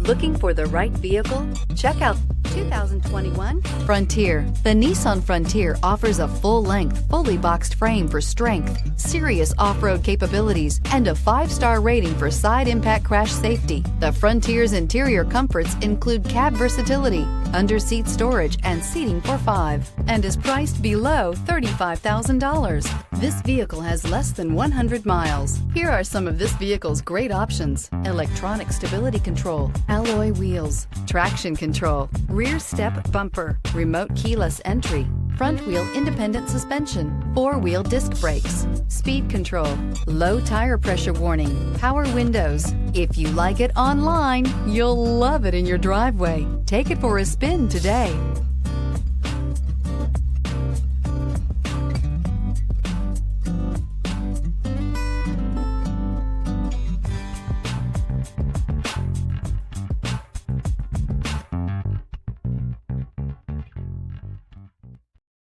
Looking for the right vehicle? Check out 2021 Frontier. The Nissan Frontier offers a full-length, fully boxed frame for strength, serious off-road capabilities, and a 5-star rating for side impact crash safety. The Frontier's interior comforts include cab versatility, under-seat storage, and seating for 5, and is priced below $35,000. This vehicle has less than 100 miles. Here are some of this vehicle's great options: electronic stability control, alloy wheels, traction control, rear step bumper, remote keyless entry, front wheel independent suspension, 4-wheel disc brakes, speed control, low tire pressure warning, power windows. If you like it online, you'll love it in your driveway. Take it for a spin today.